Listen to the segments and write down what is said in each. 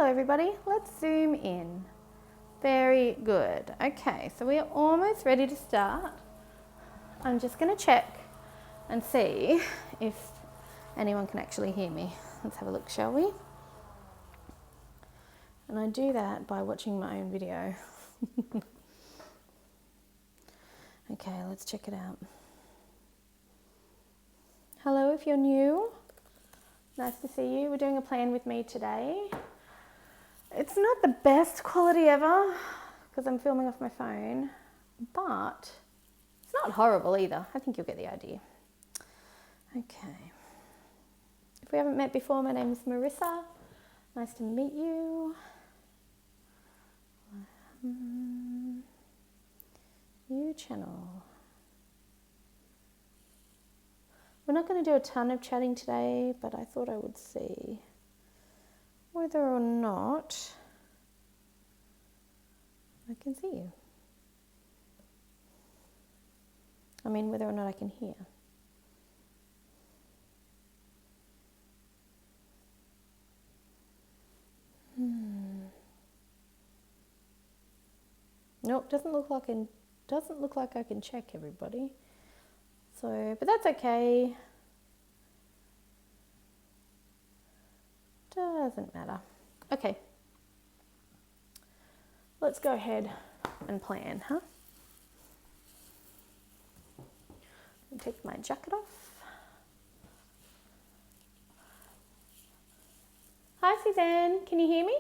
everybody. Let's zoom in. Very good. Okay, so we are almost ready to start. I'm just going to check and see if anyone can actually hear me. Let's have a look, shall we? And I do that by watching my own video. Okay, let's check it out. Hello, if you're new. Nice to see you. We're doing a plan with me today. It's not the best quality ever because I'm filming off my phone, but it's not horrible either. I think you'll get the idea. Okay. If we haven't met before, my name is Marissa. Nice to meet you. New channel. We're not going to do a ton of chatting today, but I thought I would see whether or not I can see you. I mean, whether or not I can hear. Nope, doesn't look like I can check everybody. So, but that's okay. Doesn't matter. Okay. Let's go ahead and plan, huh? I'll take my jacket off. Hi, Suzanne. Can you hear me?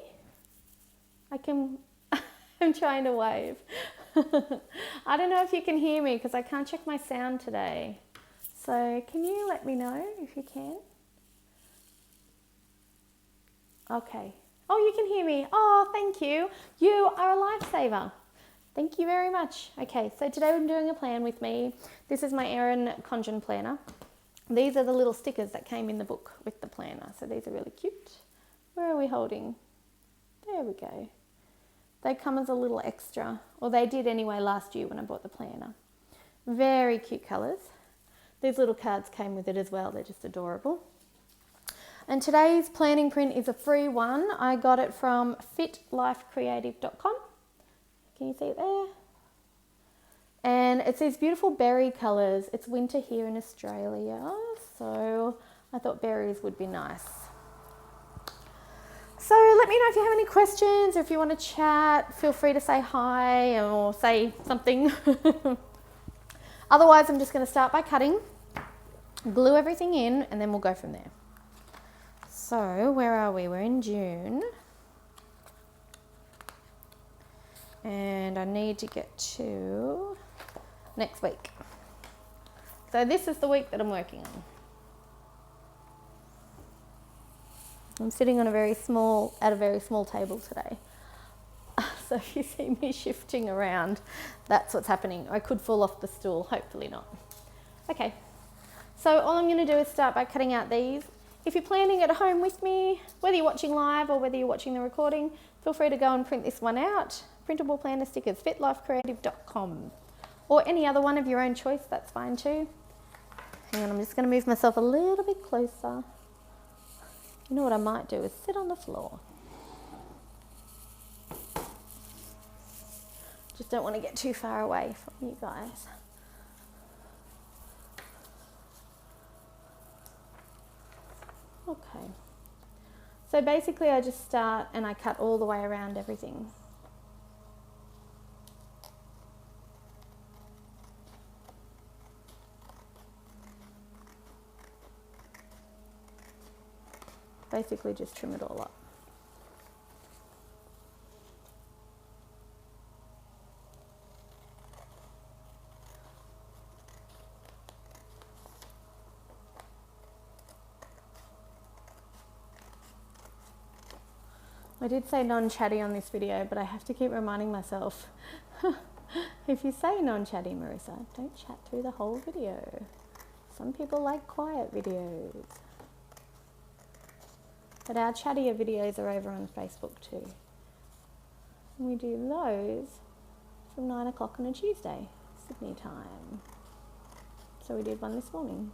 I'm trying to wave. I don't know if you can hear me because I can't check my sound today. So can you let me know if you can? Okay. Oh, you can hear me. Oh, thank you. You are a lifesaver. Thank you very much. Okay, so today I'm doing a plan with me. This is my Erin Conjun planner. These are the little stickers that came in the book with the planner. So these are really cute. Where are we holding? There we go. They come as a little extra, or they did anyway last year when I bought the planner. Very cute colours. These little cards came with it as well. They're just adorable. And today's planning print is a free one. I got it from fitlifecreative.com. Can you see it there? And it's these beautiful berry colours. It's winter here in Australia, so I thought berries would be nice. So let me know if you have any questions or if you want to chat. Feel free to say hi or say something. Otherwise, I'm just going to start by cutting, glue everything in, and then we'll go from there. So where are we? We're in June. And I need to get to next week. So this is the week that I'm working on. I'm sitting on at a very small table today. So if you see me shifting around, that's what's happening. I could fall off the stool, hopefully not. Okay, so all I'm going to do is start by cutting out these. If you're planning at home with me, whether you're watching live or whether you're watching the recording, feel free to go and print this one out. Printable planner stickers, fitlifecreative.com. Or any other one of your own choice, that's fine too. Hang on, I'm just going to move myself a little bit closer. You know what I might do is sit on the floor. Just don't want to get too far away from you guys. Okay. So basically I just start and I cut all the way around everything. Basically just trim it all up. I did say non-chatty on this video, but I have to keep reminding myself. If you say non-chatty, Marissa, don't chat through the whole video. Some people like quiet videos. But our chattier videos are over on Facebook too. And we do those from 9 o'clock on a Tuesday, Sydney time. So we did one this morning.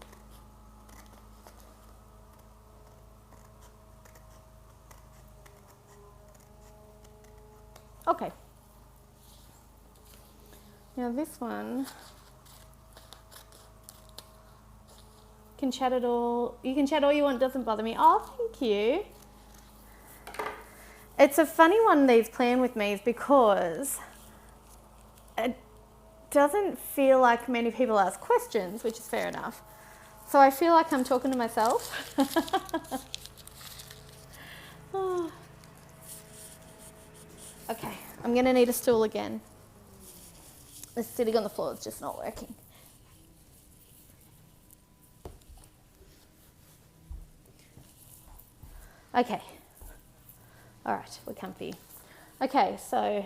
Okay. Now this one, can chat it all. You can chat all you want, doesn't bother me. Oh, thank you. It's a funny one, these plan with me's, because it doesn't feel like many people ask questions, which is fair enough. So I feel like I'm talking to myself. Oh. Okay, I'm gonna need a stool again. This sitting on the floor is just not working. Okay. All right, we're comfy. Okay, so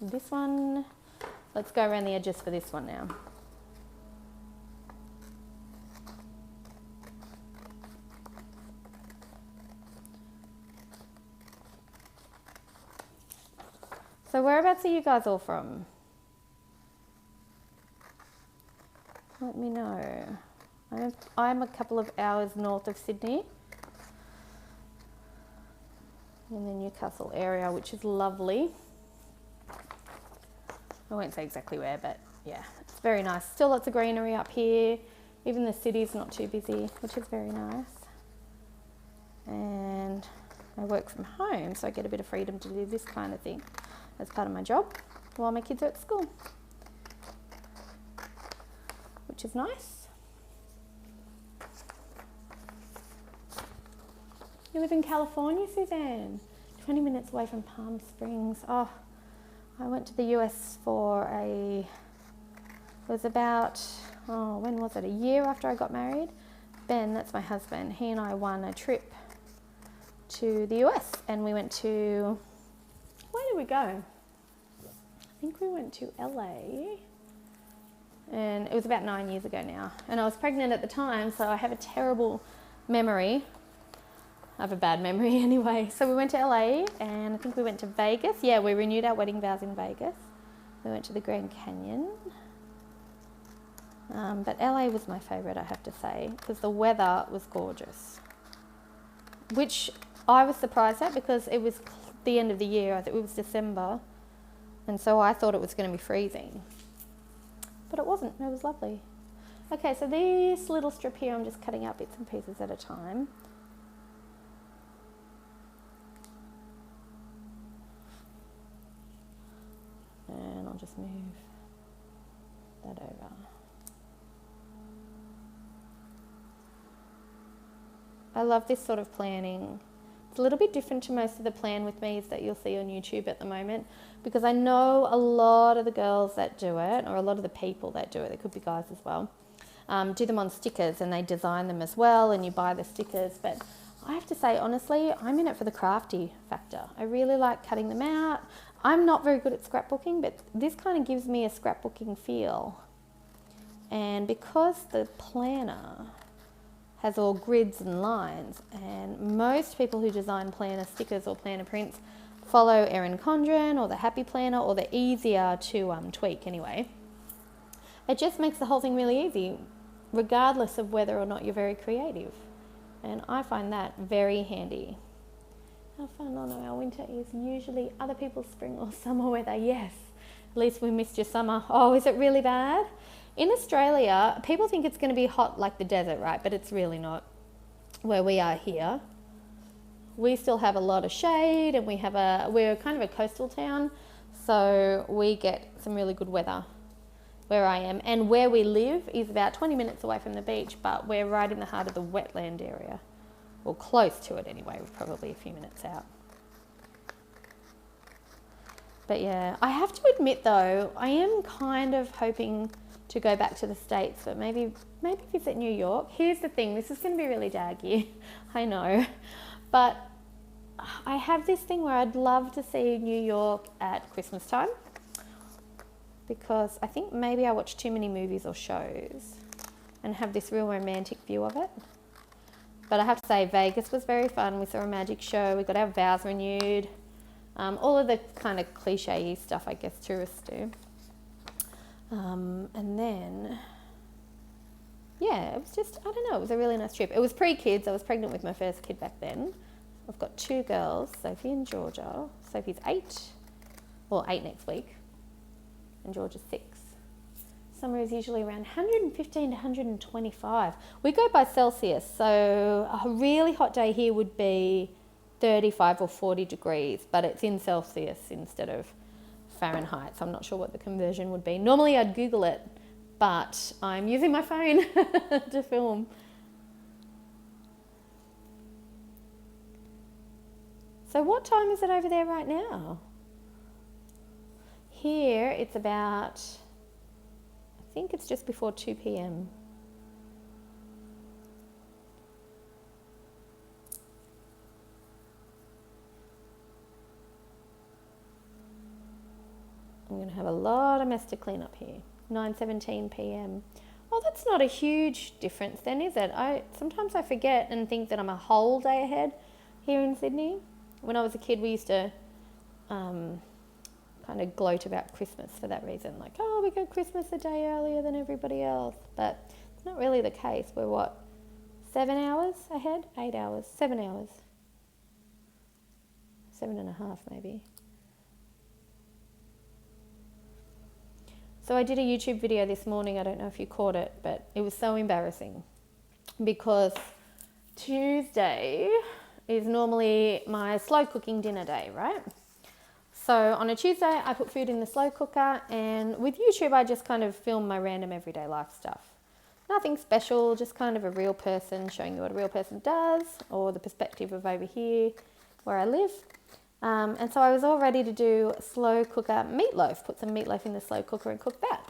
this one, let's go around the edges for this one now. So whereabouts are you guys all from? Let me know. I'm a couple of hours north of Sydney, in the Newcastle area, which is lovely. I won't say exactly where, but yeah, it's very nice. Still lots of greenery up here. Even the city's not too busy, which is very nice. And I work from home, so I get a bit of freedom to do this kind of thing as part of my job while my kids are at school, which is nice. You live in California, Suzanne? 20 minutes away from Palm Springs. Oh, I went to the US for it was about, when was it? A year after I got married. Ben, that's my husband, he and I won a trip to the US, and we went to, where did we go? I think we went to LA, and it was about 9 years ago now, and I was pregnant at the time, so I have a terrible memory. I have a bad memory anyway. So we went to LA, and I think we went to Vegas. Yeah, we renewed our wedding vows in Vegas. We went to the Grand Canyon. But LA was my favourite, I have to say, because the weather was gorgeous, which I was surprised at because it was the end of the year. I think it was December, and so I thought it was going to be freezing, but it wasn't. It was lovely. Okay, so this little strip here, I'm just cutting out bits and pieces at a time. And I'll just move that over. I love this sort of planning. It's a little bit different to most of the plan with me's that you'll see on YouTube at the moment, because I know a lot of the girls that do it, or a lot of the people that do it, there could be guys as well, do them on stickers, and they design them as well, and you buy the stickers. But I have to say, honestly, I'm in it for the crafty factor. I really like cutting them out. I'm not very good at scrapbooking, but this kind of gives me a scrapbooking feel. And because the planner has all grids and lines, and most people who design planner stickers or planner prints follow Erin Condren or the Happy Planner, or they're easier to tweak anyway. It just makes the whole thing really easy, regardless of whether or not you're very creative. And I find that very handy. How fun! Oh no, our winter is usually other people's spring or summer weather. Yes, at least we missed your summer. Oh, is it really bad? In Australia, people think it's going to be hot like the desert, right? But it's really not. Where we are here, we still have a lot of shade, and we're kind of a coastal town, so we get some really good weather where I am. And where we live is about 20 minutes away from the beach, but we're right in the heart of the wetland area. Well, close to it anyway. We're probably a few minutes out. But yeah, I have to admit though, I am kind of hoping to go back to the States, but maybe visit New York. Here's the thing, this is going to be really daggy, I know, but I have this thing where I'd love to see New York at Christmas time, because I think maybe I watch too many movies or shows and have this real romantic view of it. But I have to say, Vegas was very fun. We saw a magic show, we got our vows renewed, all of the kind of cliche stuff I guess tourists do. And then, yeah, it was just, I don't know, it was a really nice trip. It was pre-kids. I was pregnant with my first kid back then. I've got two girls, Sophie and Georgia. Sophie's 8, or 8 next week, and George is 6. Summer is usually around 115 to 125. We go by Celsius, so a really hot day here would be 35 or 40 degrees, but it's in Celsius instead of Fahrenheit, so I'm not sure what the conversion would be. Normally I'd Google it, but I'm using my phone to film. So what time is it over there right now? Here it's about, I think it's just before 2 p.m. I'm going to have a lot of mess to clean up here. 9:17 p.m. Well, that's not a huge difference then, is it? Sometimes I forget and think that I'm a whole day ahead here in Sydney. When I was a kid, we used to kind of gloat about Christmas for that reason. Like, oh, we got Christmas a day earlier than everybody else. But it's not really the case. We're what, 7 hours ahead? 8 hours? 7 hours? 7.5 maybe. So I did a YouTube video this morning. I don't know if you caught it, but it was so embarrassing because Tuesday is normally my slow cooking dinner day, right? So on a Tuesday, I put food in the slow cooker, and with YouTube, I just kind of film my random everyday life stuff. Nothing special, just kind of a real person showing you what a real person does, or the perspective of over here where I live. And so I was all ready to do slow cooker meatloaf, put some meatloaf in the slow cooker and cook that.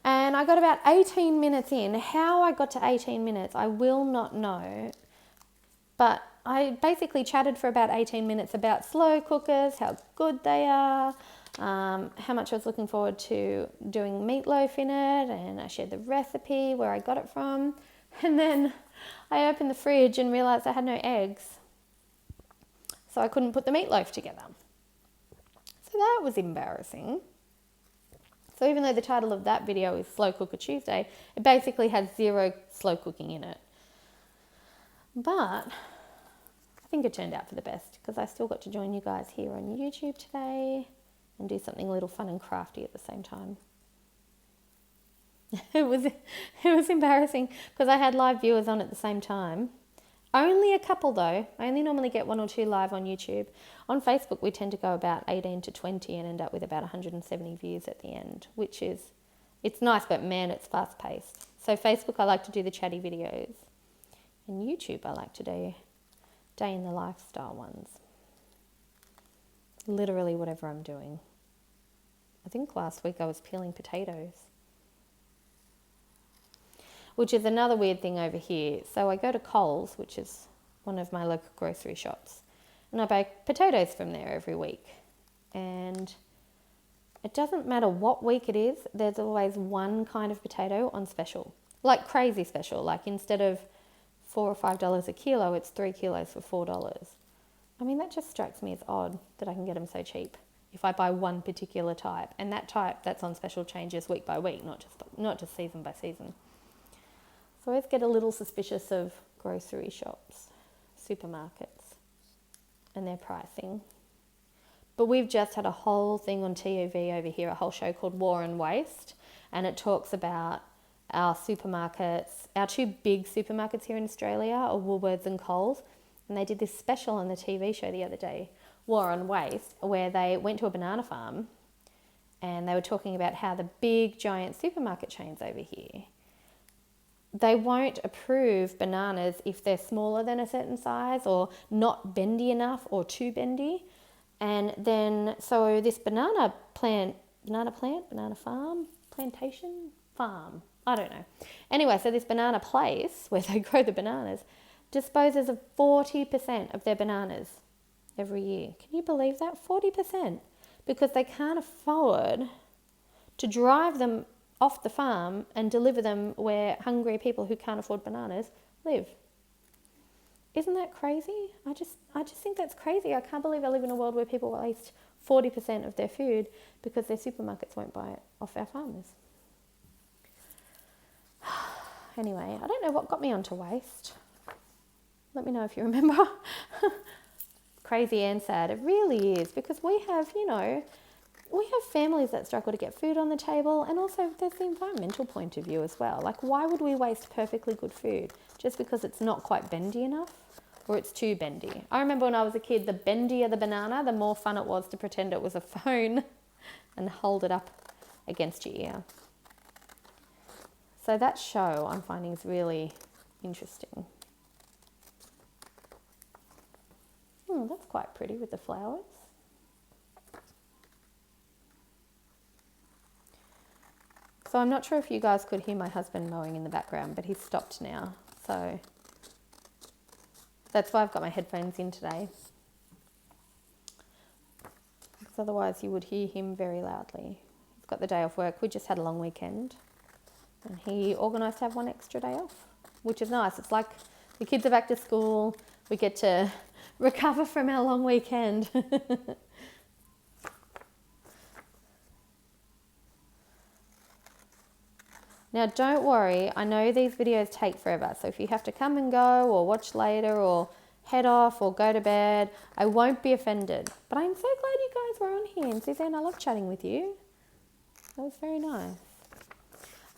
And I got about 18 minutes in. How I got to 18 minutes, I will not know. But I basically chatted for about 18 minutes about slow cookers, how good they are, how much I was looking forward to doing meatloaf in it, and I shared the recipe, where I got it from. And then I opened the fridge and realised I had no eggs. So I couldn't put the meatloaf together. So that was embarrassing. So even though the title of that video is Slow Cooker Tuesday, it basically has 0 slow cooking in it. But I think it turned out for the best because I still got to join you guys here on YouTube today and do something a little fun and crafty at the same time. It was embarrassing because I had live viewers on at the same time. Only a couple though. I only normally get 1 or 2 live on YouTube. On Facebook, we tend to go about 18 to 20 and end up with about 170 views at the end, which is, it's nice, but man, it's fast paced. So Facebook, I like to do the chatty videos. And YouTube, I like to do day in the lifestyle ones. Literally whatever I'm doing. I think last week I was peeling potatoes, which is another weird thing over here. So I go to Coles, which is one of my local grocery shops, and I buy potatoes from there every week. And it doesn't matter what week it is, there's always one kind of potato on special, like crazy special. Like instead of $4 or $5 a kilo, it's 3 kilos for $4. I mean, that just strikes me as odd that I can get them so cheap if I buy one particular type. And that type that's on special changes week by week, not just season by season. So I always get a little suspicious of grocery shops, supermarkets, and their pricing. But we've just had a whole thing on TV over here, a whole show called War and Waste, and it talks about our supermarkets, our 2 big supermarkets here in Australia are Woolworths and Coles, and they did this special on the TV show the other day, War on Waste, where they went to a banana farm and they were talking about how the big giant supermarket chains over here, they won't approve bananas if they're smaller than a certain size or not bendy enough or too bendy. And then, so this banana farm, plantation farm, I don't know. Anyway, so this banana place where they grow the bananas disposes of 40% of their bananas every year. Can you believe that? 40%. Because they can't afford to drive them off the farm and deliver them where hungry people who can't afford bananas live. Isn't that crazy? I just think that's crazy. I can't believe I live in a world where people waste 40% of their food because their supermarkets won't buy it off our farmers. Anyway, I don't know what got me onto waste. Let me know if you remember. crazy and sad. It really is, because we have, you know, we have families that struggle to get food on the table, and also there's the environmental point of view as well. Like, why would we waste perfectly good food just because it's not quite bendy enough or it's too bendy? I remember when I was a kid, the bendier the banana, the more fun it was to pretend it was a phone and hold it up against your ear. So that show I'm finding is really interesting. That's quite pretty with the flowers. So I'm not sure if you guys could hear my husband mowing in the background, but he's stopped now. So that's why I've got my headphones in today. Because otherwise you would hear him very loudly. He's got the day off work. We just had a long weekend. And he organised to have one extra day off, which is nice. It's like the kids are back to school. We get to recover from our long weekend. Now, don't worry, I know these videos take forever, so if you have to come and go or watch later or head off or go to bed, I won't be offended. But I'm so glad you guys were on here. And Suzanne, I love chatting with you. That was very nice.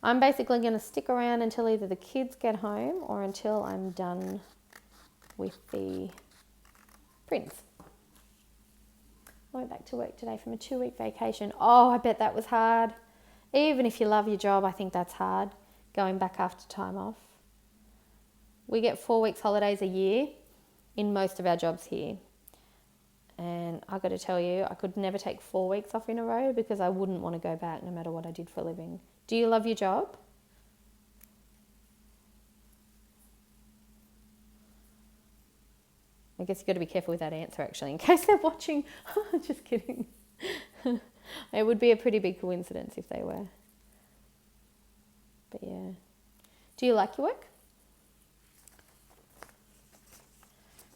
I'm basically going to stick around until either the kids get home or until I'm done with the prints. I went back to work today from a 2-week vacation. Oh, I bet that was hard. Even if you love your job, I think that's hard, going back after time off. We get 4 weeks holidays a year in most of our jobs here. And I got to tell you, I could never take 4 weeks off in a row because I wouldn't want to go back no matter what I did for a living. Do you love your job? I guess you've got to be careful with that answer, actually, in case they're watching. Just kidding. It would be a pretty big coincidence if they were. But yeah. Do you like your work?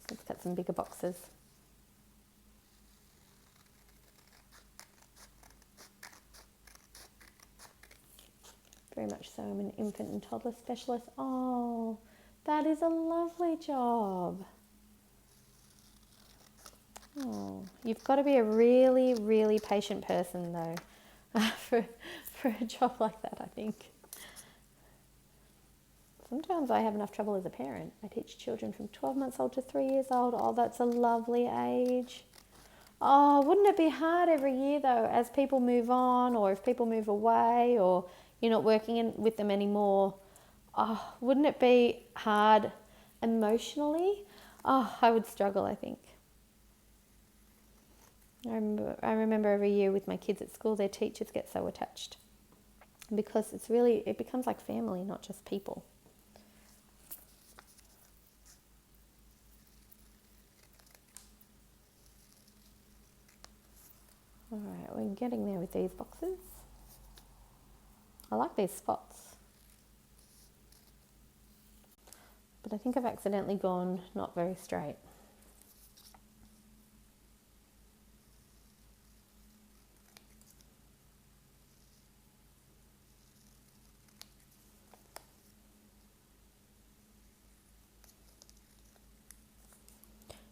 Let's cut some bigger boxes. Very much so. I'm an infant and toddler specialist. Oh, that is a lovely job. Oh, you've got to be a really, really patient person though for a job like that, I think. Sometimes I have enough trouble as a parent. I teach children from 12 months old to 3 years old. Oh, that's a lovely age. Oh, wouldn't it be hard every year though, as people move on or if people move away or you're not working with them anymore? Oh, wouldn't it be hard emotionally? Oh, I would struggle, I think. I remember every year with my kids at school, their teachers get so attached because it becomes like family, not just people. All right, we're getting there with these boxes. I like these spots, but I think I've accidentally gone not very straight.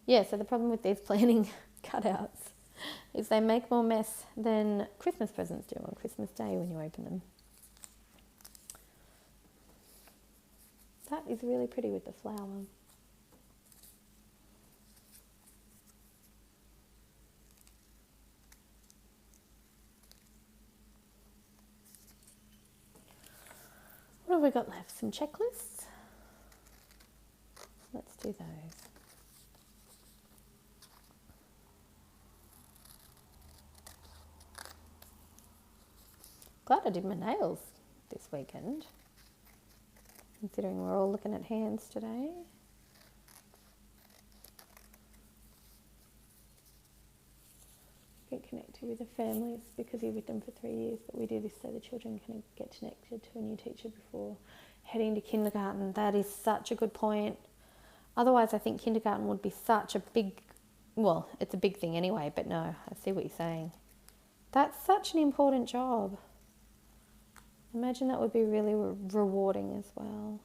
Yeah, so the problem with these planning cutouts is they make more mess than Christmas presents do on Christmas Day when you open them. That is really pretty with the flower. What have we got left? Some checklists? Let's do those. Glad I did my nails this weekend, considering we're all looking at hands today. Get connected with the families because you're with them for 3 years, but we do this so the children can get connected to a new teacher before heading to kindergarten. That is such a good point. Otherwise, I think kindergarten would be such a big, well, it's a big thing anyway, but no, I see what you're saying. That's such an important job. Imagine that would be really rewarding as well.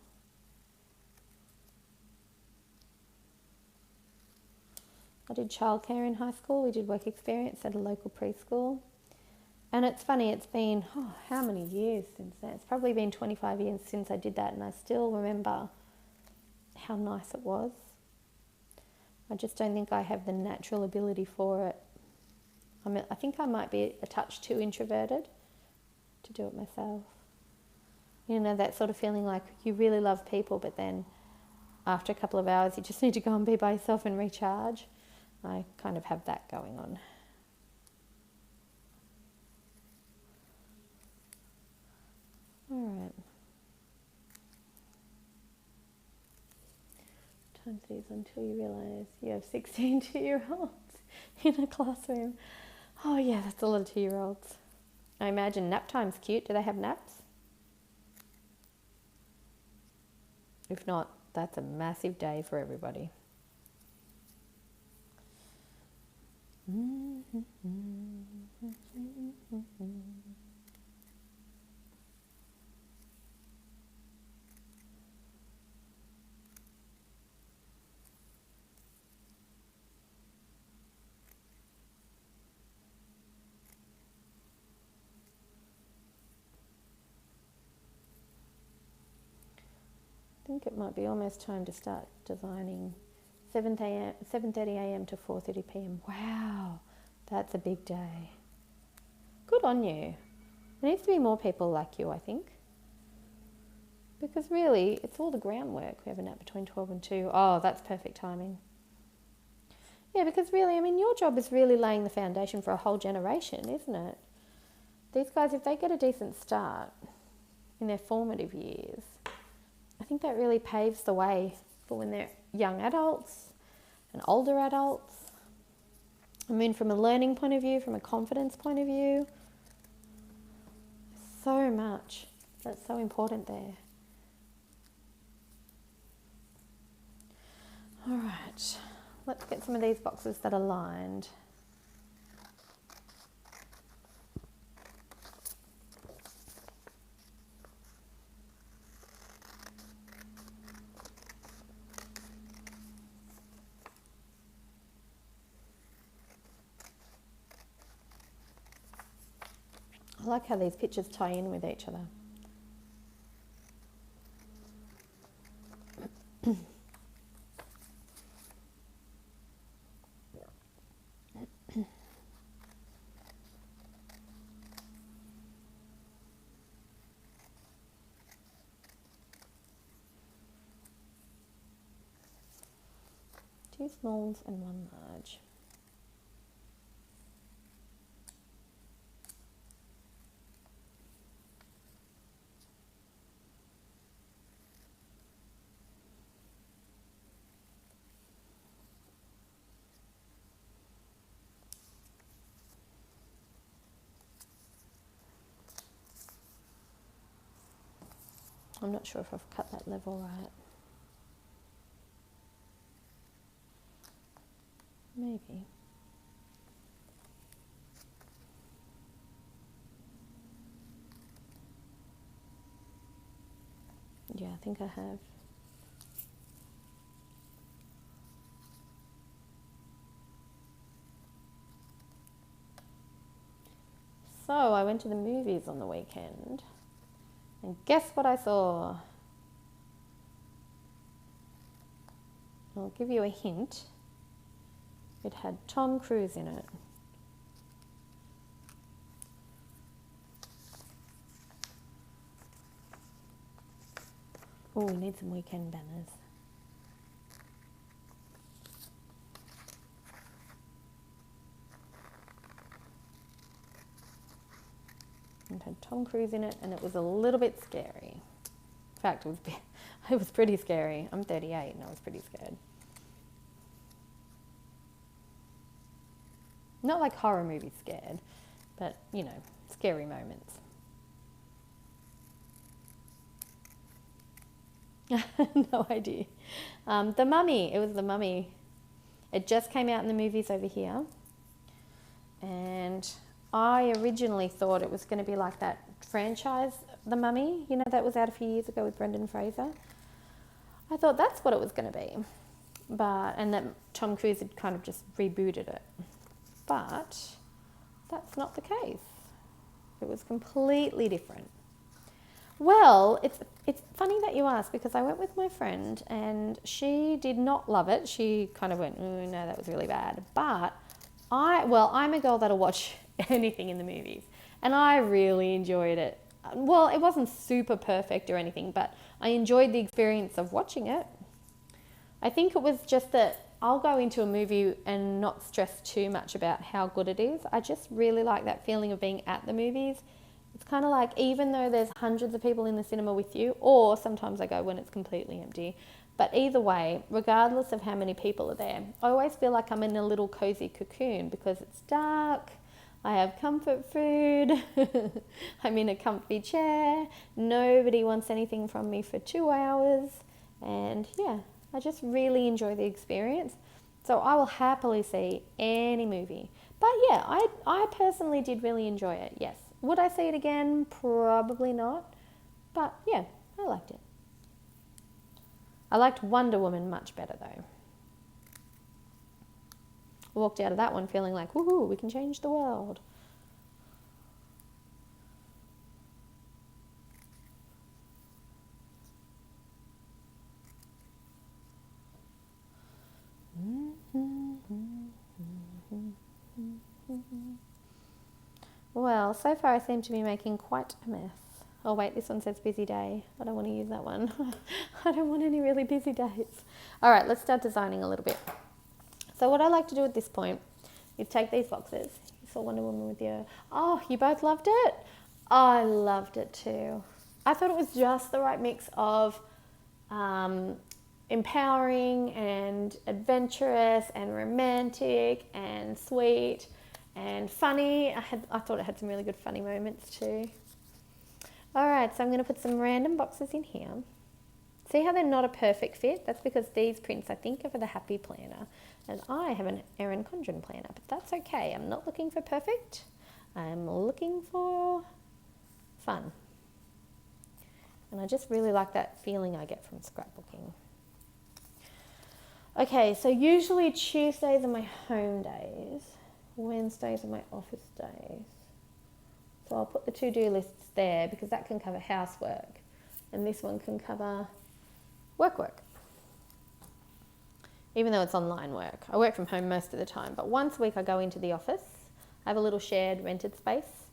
I did childcare in high school. We did work experience at a local preschool. And it's funny, it's been, how many years since then? It's probably been 25 years since I did that, and I still remember how nice it was. I just don't think I have the natural ability for it. I think I might be a touch too introverted to do it myself. You know, that sort of feeling like you really love people, but then after a couple of hours you just need to go and be by yourself and recharge. I kind of have that going on. All right. Times it is until you realise you have 16 2-year-olds in a classroom. Oh yeah, that's a lot of 2-year-olds. I imagine nap time's cute. Do they have naps? If not, that's a massive day for everybody. I think it might be almost time to start designing. 7:30 a.m. to 4:30 p.m. Wow, that's a big day. Good on you. There needs to be more people like you, I think. Because really, it's all the groundwork. We have a nap between 12 and 2. Oh, that's perfect timing. Yeah, because really, I mean, your job is really laying the foundation for a whole generation, isn't it? These guys, if they get a decent start in their formative years, I think that really paves the way for when they're young adults and older adults. I mean, from a learning point of view, from a confidence point of view, so much that's so important there. All right, let's get some of these boxes that are lined. I like how these pictures tie in with each other. Two smalls and one large. I'm not sure if I've cut that level right. Maybe. Yeah, I think I have. So I went to the movies on the weekend, and guess what I saw? I'll give you a hint. It had Tom Cruise in it. Oh, we need some weekend banners. It had Tom Cruise in it, and it was a little bit scary. In fact, it was pretty scary. I'm 38 and I was pretty scared. Not like horror movie scared, but, you know, scary moments. No idea. The Mummy. It was The Mummy. It just came out in the movies over here. And I originally thought it was going to be like that franchise, The Mummy, you know, that was out a few years ago with Brendan Fraser. I thought that's what it was going to be. and that Tom Cruise had kind of just rebooted it. But that's not the case. It was completely different. Well, it's funny that you ask, because I went with my friend and she did not love it. She kind of went, no, that was really bad. But I'm a girl that'll watch anything in the movies, and I really enjoyed it. Well, it wasn't super perfect or anything, but I enjoyed the experience of watching it. I think it was just that I'll go into a movie and not stress too much about how good it is. I just really like that feeling of being at the movies. It's kind of like, even though there's hundreds of people in the cinema with you, or sometimes I go when it's completely empty, but either way, regardless of how many people are there, I always feel like I'm in a little cozy cocoon because it's dark, I have comfort food, I'm in a comfy chair, nobody wants anything from me for 2 hours, and yeah, I just really enjoy the experience. So I will happily see any movie. But yeah, I personally did really enjoy it, yes. Would I see it again? Probably not. But yeah, I liked it. I liked Wonder Woman much better though. I walked out of that one feeling like, woohoo, we can change the world. Well, so far I seem to be making quite a mess. Oh wait, this one says busy day. I don't want to use that one. I don't want any really busy days. All right, let's start designing a little bit. So what I like to do at this point is take these boxes. You saw Wonder Woman with your... Oh, you both loved it? I loved it too. I thought it was just the right mix of empowering and adventurous and romantic and sweet and funny. I thought it had some really good funny moments too. All right, so I'm going to put some random boxes in here. See how they're not a perfect fit? That's because these prints, I think, are for the Happy Planner, and I have an Erin Condren planner, but that's okay. I'm not looking for perfect. I'm looking for fun. And I just really like that feeling I get from scrapbooking. Okay, so usually Tuesdays are my home days. Wednesdays are my office days. So I'll put the to-do lists there because that can cover housework, and this one can cover work. Even though it's online work. I work from home most of the time, but once a week I go into the office. I have a little shared rented space,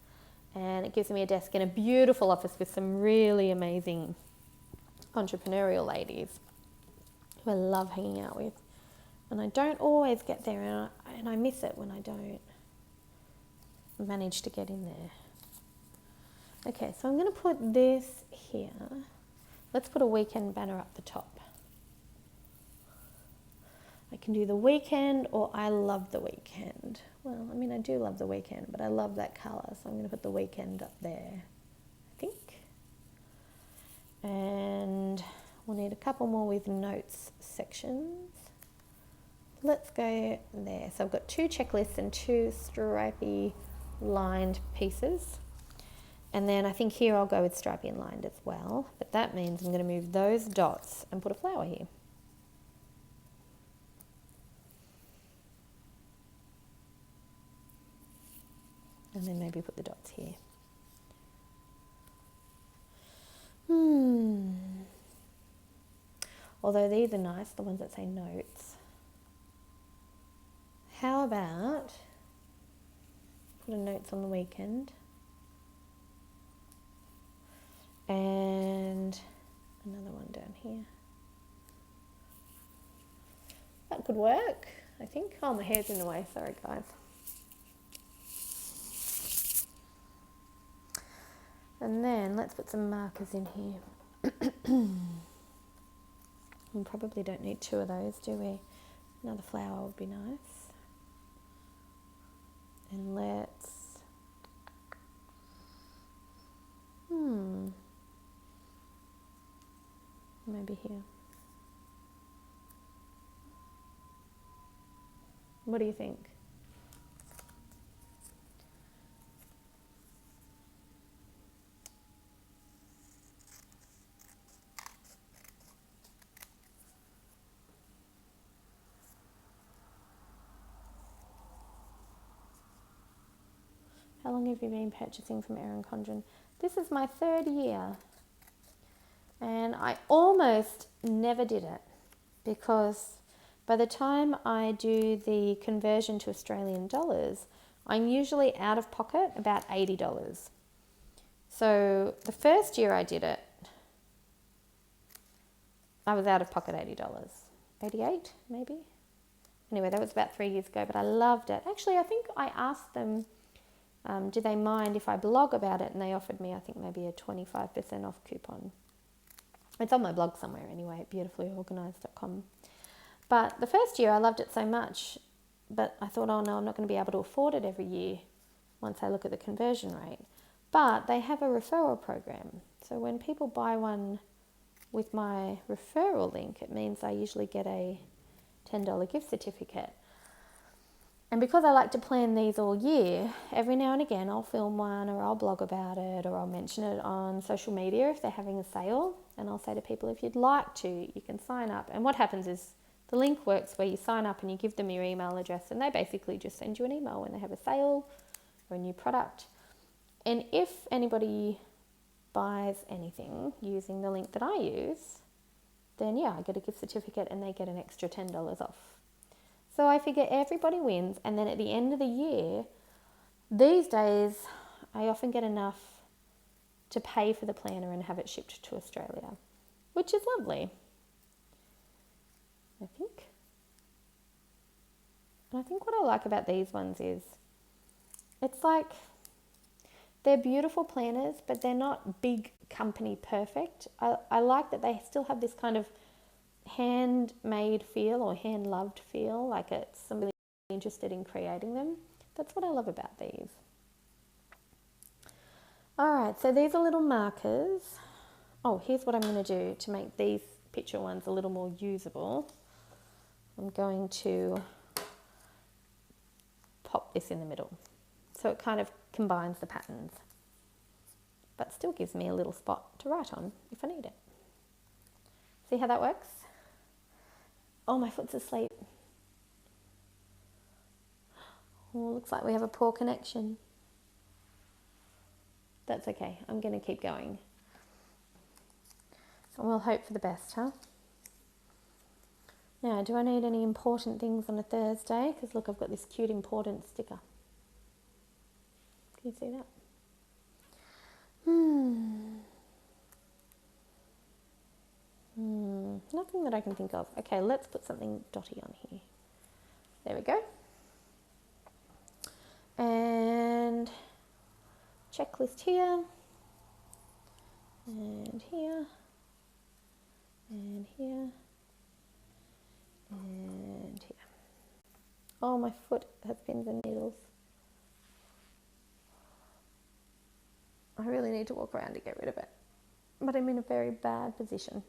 and it gives me a desk in a beautiful office with some really amazing entrepreneurial ladies who I love hanging out with. And I don't always get there, and I miss it when I don't manage to get in there. Okay, so I'm going to put this here. Let's put a weekend banner up the top. I can do the weekend or I love the weekend. Well, I mean, I do love the weekend, but I love that colour, so I'm going to put the weekend up there, I think. And we'll need a couple more with notes sections. Let's go there. So I've got 2 checklists and 2 stripy lined pieces. And then I think here I'll go with stripy and lined as well. But that means I'm going to move those dots and put a flower here. And then maybe put the dots here. Although these are nice, the ones that say notes. How about put a notes on the weekend? And another one down here. That could work, I think. Oh, my hair's in the way. Sorry, guys. And then let's put some markers in here. We probably don't need 2 of those, do we? Another flower would be nice. And let's... maybe here. What do you think? long have you been purchasing from Erin Condren? This is my 3rd year. And I almost never did it because by the time I do the conversion to Australian dollars, I'm usually out of pocket about $80. So the first year I did it, I was out of pocket $80. 88 maybe? Anyway, that was about 3 years ago, but I loved it. Actually, I think I asked them, do they mind if I blog about it? And they offered me, I think, maybe a 25% off coupon. It's on my blog somewhere anyway, at beautifulyorganised.com. But the first year I loved it so much, but I thought, oh no, I'm not going to be able to afford it every year once I look at the conversion rate. But they have a referral program. So when people buy one with my referral link, it means I usually get a $10 gift certificate. And because I like to plan these all year, every now and again I'll film one or I'll blog about it or I'll mention it on social media if they're having a sale. And I'll say to people, if you'd like to, you can sign up. And what happens is the link works where you sign up and you give them your email address and they basically just send you an email when they have a sale or a new product. And if anybody buys anything using the link that I use, then yeah, I get a gift certificate and they get an extra $10 off. So I figure everybody wins, and then at the end of the year, these days, I often get enough to pay for the planner and have it shipped to Australia, which is lovely, I think. And I think what I like about these ones is, it's like, they're beautiful planners, but they're not big company perfect. I like that they still have this kind of handmade feel or hand-loved feel, like it's somebody interested in creating them. That's what I love about these. Alright, so these are little markers. Oh, here's what I'm going to do to make these picture ones a little more usable. I'm going to pop this in the middle. So it kind of combines the patterns, but still gives me a little spot to write on if I need it. See how that works? Oh, my foot's asleep. Oh, looks like we have a poor connection. That's okay, I'm going to keep going. And we'll hope for the best, huh? Now, do I need any important things on a Thursday? Because look, I've got this cute important sticker. Can you see that? Nothing that I can think of. Okay, let's put something dotty on here. There we go. And checklist here. And here. And here. And here. Oh, my foot has pins and needles. I really need to walk around to get rid of it. But I'm in a very bad position.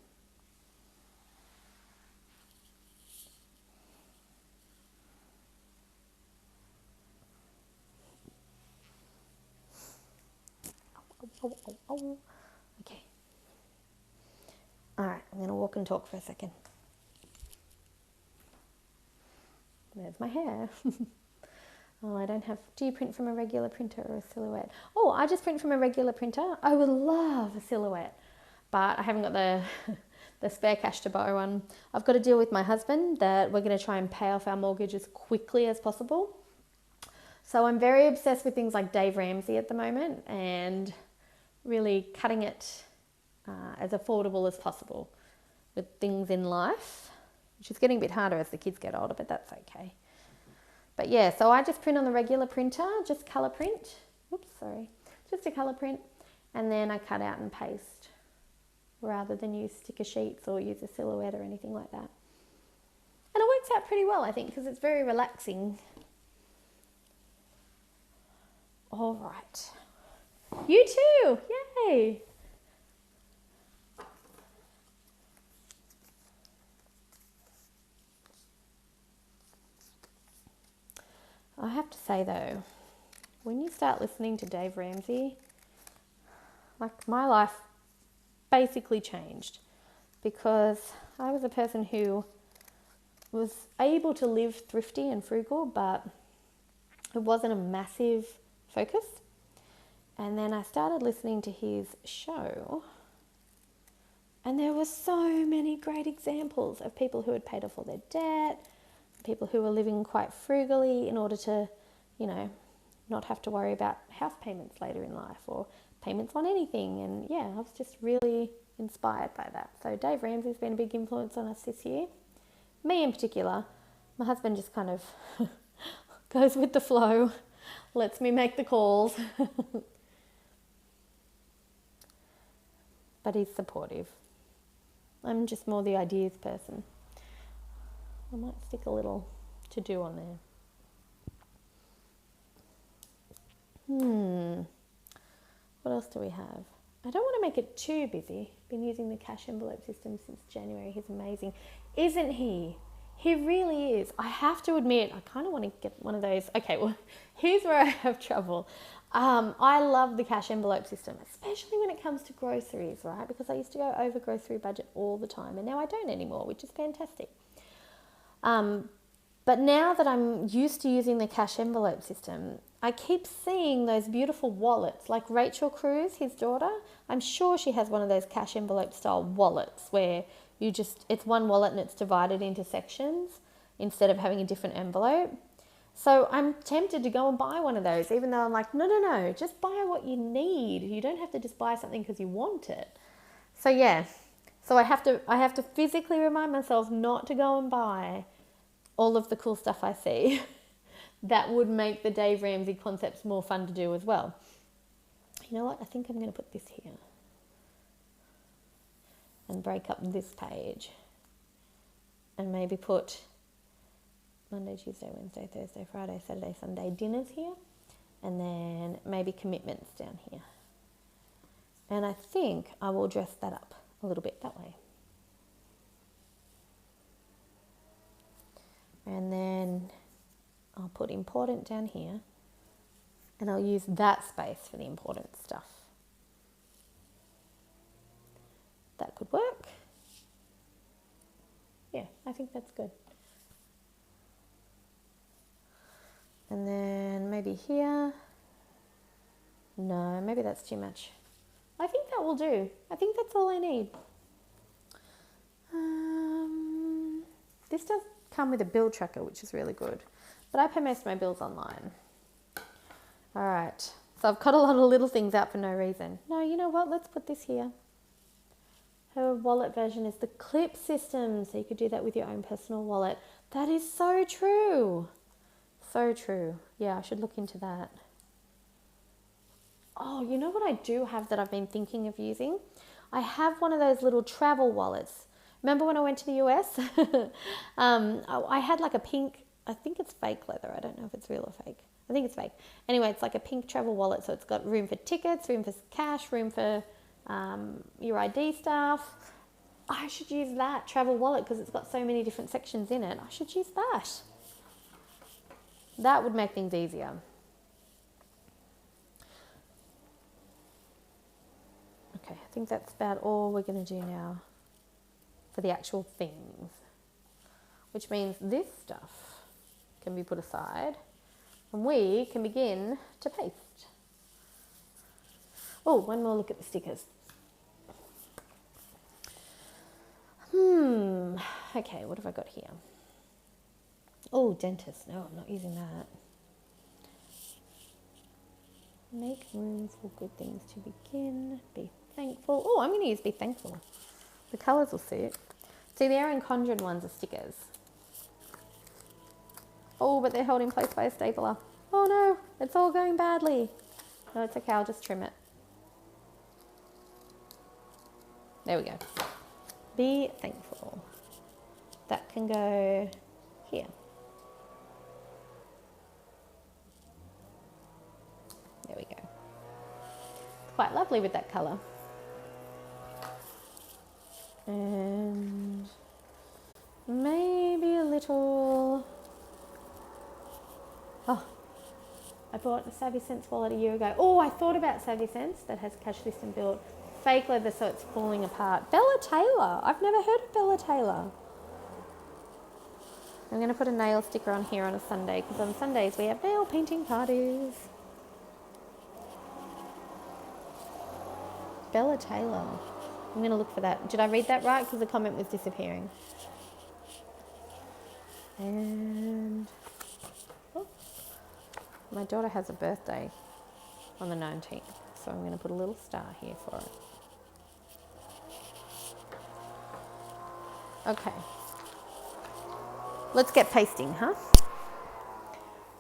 Oh. Okay. Alright, I'm going to walk and talk for a second. There's my hair. Oh, I don't have... Do you print from a regular printer or a silhouette? Oh, I just print from a regular printer. I would love a silhouette, but I haven't got the spare cash to buy one. I've got a deal with my husband that we're going to try and pay off our mortgage as quickly as possible. So I'm very obsessed with things like Dave Ramsey at the moment and really cutting it as affordable as possible with things in life, which is getting a bit harder as the kids get older, but that's okay. But yeah, so I just print on the regular printer, just colour print. Oops, sorry. Just a colour print. And then I cut out and paste rather than use sticker sheets or use a silhouette or anything like that. And it works out pretty well, I think, because it's very relaxing. All right. You too! Yay! I have to say though, when you start listening to Dave Ramsey, like my life basically changed, because I was a person who was able to live thrifty and frugal, but it wasn't a massive focus. And then I started listening to his show, and there were so many great examples of people who had paid off all their debt, people who were living quite frugally in order to, you know, not have to worry about house payments later in life or payments on anything. And yeah, I was just really inspired by that. So Dave Ramsey's been a big influence on us this year. Me in particular. My husband just kind of goes with the flow, lets me make the calls. But he's supportive. I'm just more the ideas person. I might stick a little to do on there. What else do we have? I don't want to make it too busy. Been using the cash envelope system since January. He's amazing. Isn't he? He really is. I have to admit, I kind of want to get one of those. Okay, well, here's where I have trouble. I love the cash envelope system, especially when it comes to groceries, right? Because I used to go over grocery budget all the time, and now I don't anymore, which is fantastic. But now that I'm used to using the cash envelope system, I keep seeing those beautiful wallets, like Rachel Cruz, his daughter. I'm sure she has one of those cash envelope style wallets where it's one wallet and it's divided into sections instead of having a different envelope. So I'm tempted to go and buy one of those, even though I'm like, no, just buy what you need. You don't have to just buy something because you want it. So yeah, so I have to physically remind myself not to go and buy all of the cool stuff I see. That would make the Dave Ramsey concepts more fun to do as well. You know what? I think I'm going to put this here and break up this page and maybe put Monday, Tuesday, Wednesday, Thursday, Friday, Saturday, Sunday dinners here, and then maybe commitments down here. And I think I will dress that up a little bit that way. And then I'll put important down here, and I'll use that space for the important stuff. That could work. Yeah, I think that's good. And then maybe here. No, maybe that's too much. I think that will do. I think that's all I need. This does come with a bill tracker, which is really good. But I pay most of my bills online. All right. So I've cut a lot of little things out for no reason. No, you know what? Let's put this here. Her wallet version is the clip system. So you could do that with your own personal wallet. That is so true. So true. Yeah, I should look into that. Oh, you know what I do have that I've been thinking of using? I have one of those little travel wallets. Remember when I went to the US? I had like a pink, I think it's fake leather. I don't know if it's real or fake. I think it's fake. Anyway, it's like a pink travel wallet. So it's got room for tickets, room for cash, room for your ID stuff. I should use that travel wallet because it's got so many different sections in it. I should use that. That would make things easier. Okay, I think that's about all we're going to do now for the actual things, which means this stuff can be put aside and we can begin to paste. Oh, one more look at the stickers. Okay, what have I got here? Oh, dentist. No, I'm not using that. Make room for good things to begin. Be thankful. Oh, I'm going to use be thankful. The colours will suit. See, the Erin Condren ones are stickers. Oh, but they're held in place by a stapler. Oh no, it's all going badly. No, it's okay, I'll just trim it. There we go. Be thankful. That can go here. There we go. It's quite lovely with that colour. And maybe a little... Oh, I bought a Savvy Sense wallet a year ago. Oh, I thought about Savvy Sense that has cash system built. Fake leather, so it's falling apart. Bella Taylor. I've never heard of Bella Taylor. I'm going to put a nail sticker on here on a Sunday because on Sundays we have nail painting parties. Bella Taylor. I'm going to look for that. Did I read that right? Because the comment was disappearing. And oh, my daughter has a birthday on the 19th. So I'm going to put a little star here for it. Okay. Let's get pasting, huh?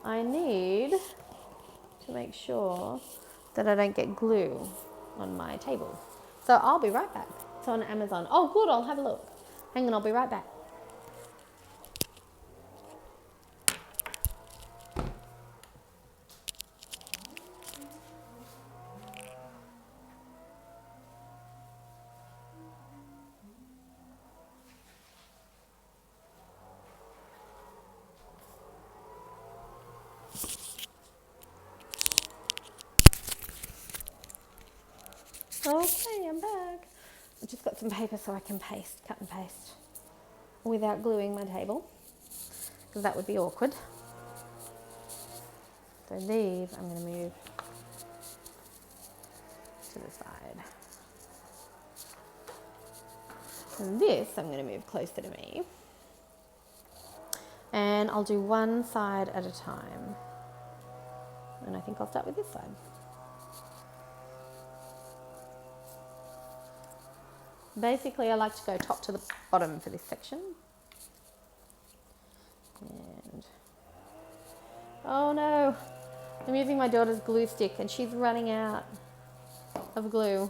I need to make sure that I don't get glue on my table. So I'll be right back. It's on Amazon. Oh, good. I'll have a look. Hang on. I'll be right back. Okay, I'm back. I've just got some paper so I can paste, cut and paste without gluing my table, because that would be awkward. So these I'm going to move to the side. And this I'm going to move closer to me. And I'll do one side at a time. And I think I'll start with this side. Basically, I like to go top to the bottom for this section. And oh no, I'm using my daughter's glue stick and she's running out of glue.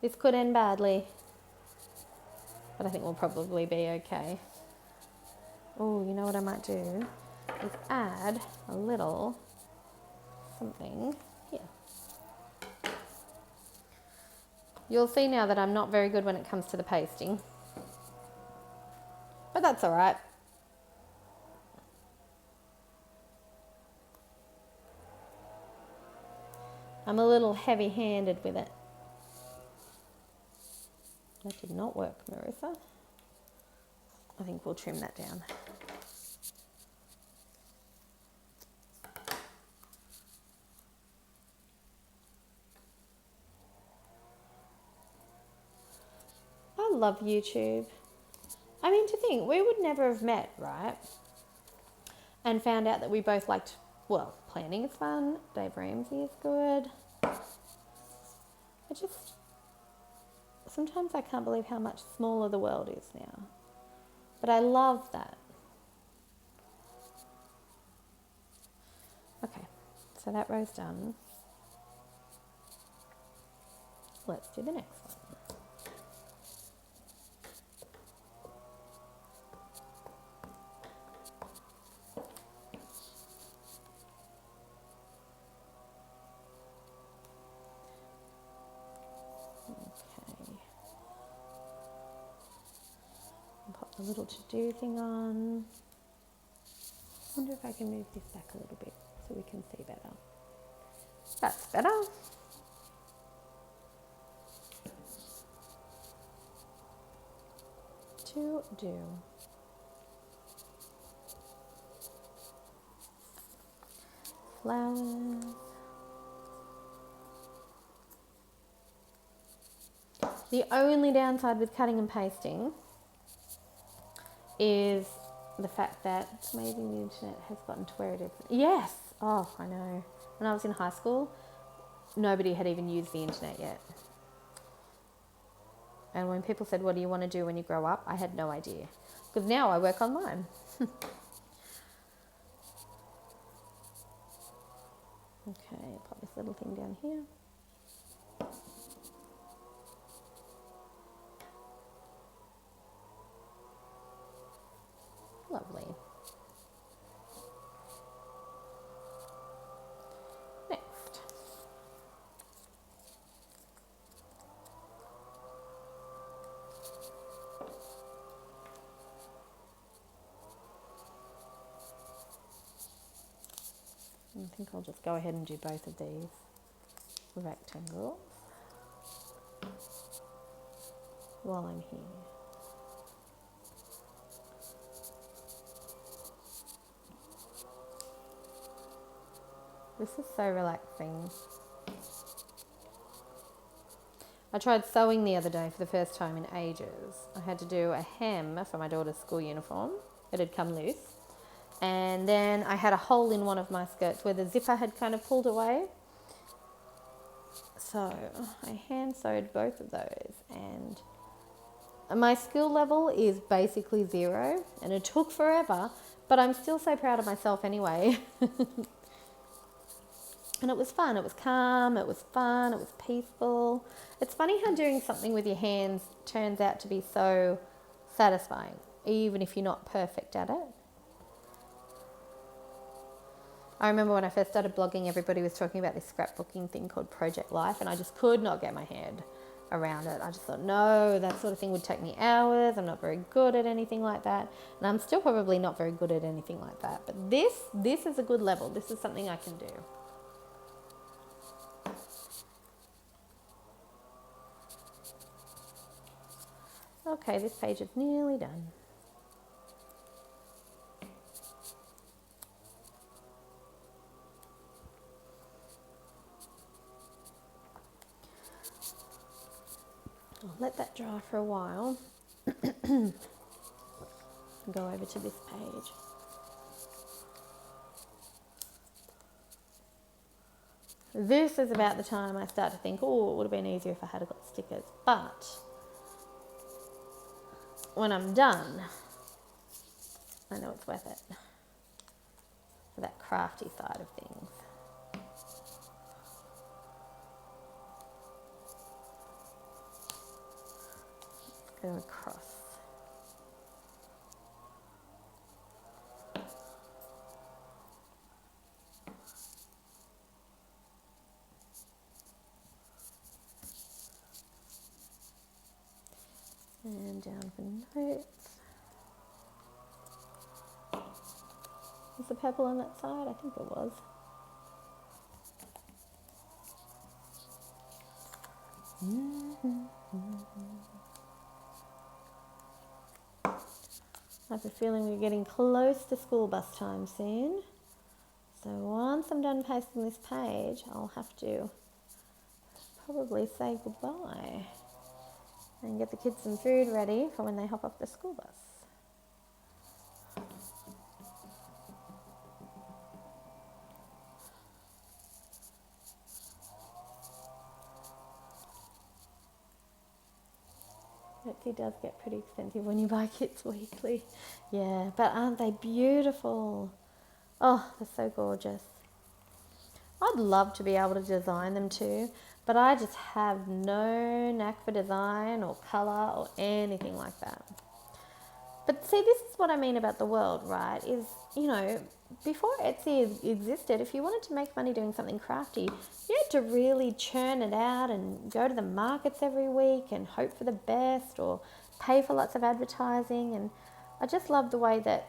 This could end badly, but I think we'll probably be okay. Oh, you know what I might do is add a little something here. You'll see now that I'm not very good when it comes to the pasting, but that's all right. I'm a little heavy-handed with it. That did not work, Marissa. I think we'll trim that down. I love YouTube. I mean, to think, we would never have met, right? And found out that we both liked, well, planning is fun, Dave Ramsey is good. Sometimes I can't believe how much smaller the world is now. But I love that. Okay, so that row's done. Let's do the next one. Pop the little to-do thing on. I wonder if I can move this back a little bit so we can see better. That's better. To do. Flowers. The only downside with cutting and pasting is the fact that it's amazing the internet has gotten to where it is. Yes. Oh, I know. When I was in high school, nobody had even used the internet yet. And when people said, what do you want to do when you grow up? I had no idea. Because now I work online. Okay, pop this little thing down here. Lovely. Next. I think I'll just go ahead and do both of these rectangles while I'm here. This is so relaxing. I tried sewing the other day for the first time in ages. I had to do a hem for my daughter's school uniform. It had come loose. And then I had a hole in one of my skirts where the zipper had kind of pulled away. So I hand sewed both of those, and my skill level is basically 0, and it took forever, but I'm still so proud of myself anyway. And it was fun, it was calm, it was fun, it was peaceful. It's funny how doing something with your hands turns out to be so satisfying, even if you're not perfect at it. I remember when I first started blogging, everybody was talking about this scrapbooking thing called Project Life, and I just could not get my head around it. I just thought, no, that sort of thing would take me hours. I'm not very good at anything like that. And I'm still probably not very good at anything like that. But this is a good level. This is something I can do. Okay, this page is nearly done. I'll let that dry for a while. Go over to this page. This is about the time I start to think, oh, it would have been easier if I had got stickers. But when I'm done, I know it's worth it for that crafty side of things. Let's go across. And down for notes. Was the purple on that side? I think it was. I have a feeling we're getting close to school bus time soon. So once I'm done pasting this page, I'll have to probably say goodbye and get the kids some food ready for when they hop off the school bus. Etsy does get pretty expensive when you buy kits weekly. Yeah, but aren't they beautiful? Oh, they're so gorgeous. I'd love to be able to design them too, but I just have no knack for design or colour or anything like that. But see, this is what I mean about the world, right? Is, you know, before Etsy existed, if you wanted to make money doing something crafty, you had to really churn it out and go to the markets every week and hope for the best or pay for lots of advertising. And I just love the way that,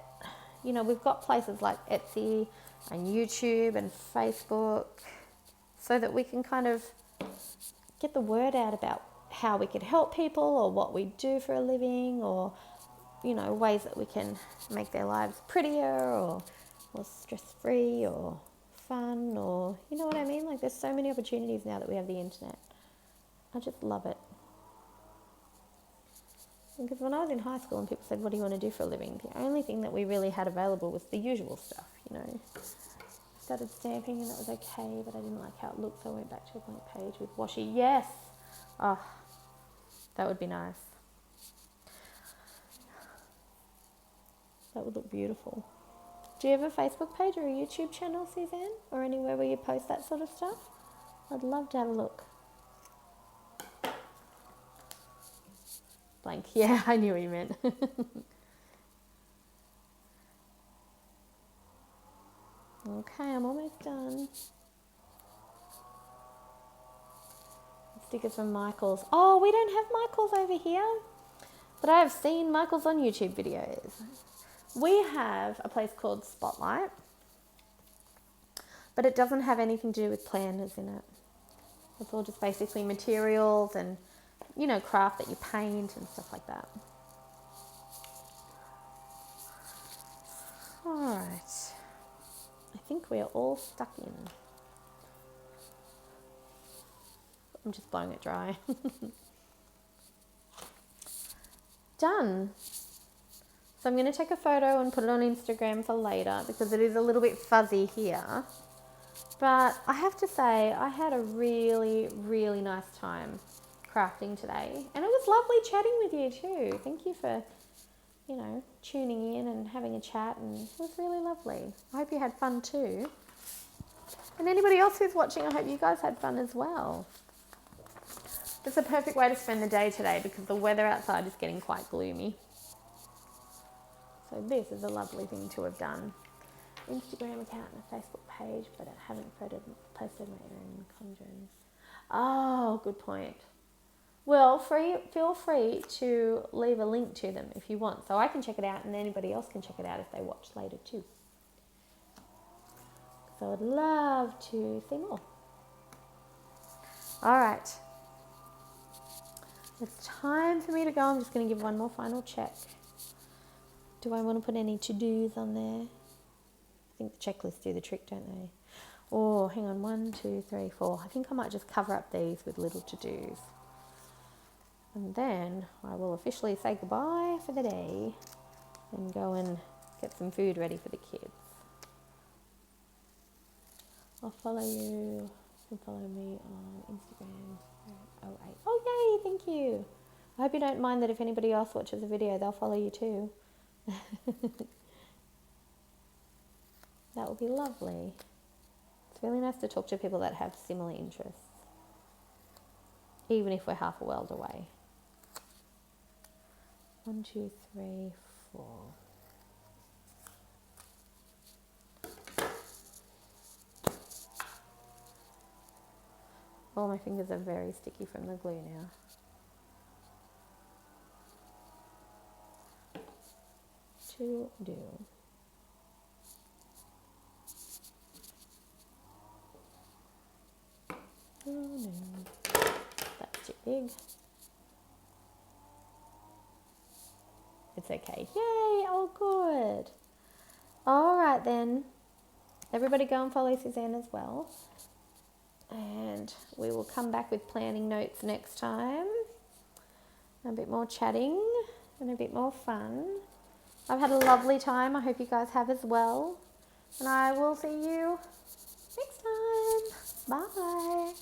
you know, we've got places like Etsy and YouTube and Facebook so that we can kind of get the word out about how we could help people or what we do for a living, or, you know, ways that we can make their lives prettier or stress-free or fun, or, you know what I mean? Like, there's so many opportunities now that we have the internet. I just love it. Because when I was in high school and people said, what do you want to do for a living? The only thing that we really had available was the usual stuff, you know. I started stamping and that was okay, but I didn't like how it looked, so I went back to a blank page with washi. Yes! Oh, that would be nice. That would look beautiful. Do you have a Facebook page or a YouTube channel, Suzanne? Or anywhere where you post that sort of stuff? I'd love to have a look. Blank. Yeah, I knew what you meant. Okay, I'm almost done. Stickers from Michael's. Oh, we don't have Michael's over here. But I have seen Michael's on YouTube videos. We have a place called Spotlight, but it doesn't have anything to do with planners in it. It's all just basically materials and, you know, craft that you paint and stuff like that. All right. I think we are all stuck in. I'm just blowing it dry. Done. So I'm going to take a photo and put it on Instagram for later because it is a little bit fuzzy here. But I have to say, I had a really, really nice time crafting today. And it was lovely chatting with you too. Thank you for, you know, tuning in and having a chat, and it was really lovely. I hope you had fun too. And anybody else who's watching, I hope you guys had fun as well. It's a perfect way to spend the day today because the weather outside is getting quite gloomy. So this is a lovely thing to have done. Instagram account and a Facebook page, but I haven't posted my Erin Conjurins. Oh, good point. Well, feel free to leave a link to them if you want, so I can check it out and anybody else can check it out if they watch later too. So I'd love to see more. All right. It's time for me to go. I'm just going to give one more final check. Do I want to put any to-dos on there? I think the checklists do the trick, don't they? Oh, hang on. 1, 2, 3, 4. I think I might just cover up these with little to-dos. And then I will officially say goodbye for the day and go and get some food ready for the kids. I'll follow you. You can follow me on Instagram. Oh, wait. Oh, yay, thank you. I hope you don't mind that if anybody else watches the video, they'll follow you too. That would be lovely. It's really nice to talk to people that have similar interests, even if we're half a world away. 1, 2, 3, 4. All my fingers are very sticky from the glue now. To do. Oh no, that's too big. It's okay. Yay! Oh, good. All right then. Everybody go and follow Suzanne as well. And we will come back with planning notes next time. A bit more chatting and a bit more fun. I've had a lovely time. I hope you guys have as well. And I will see you next time. Bye.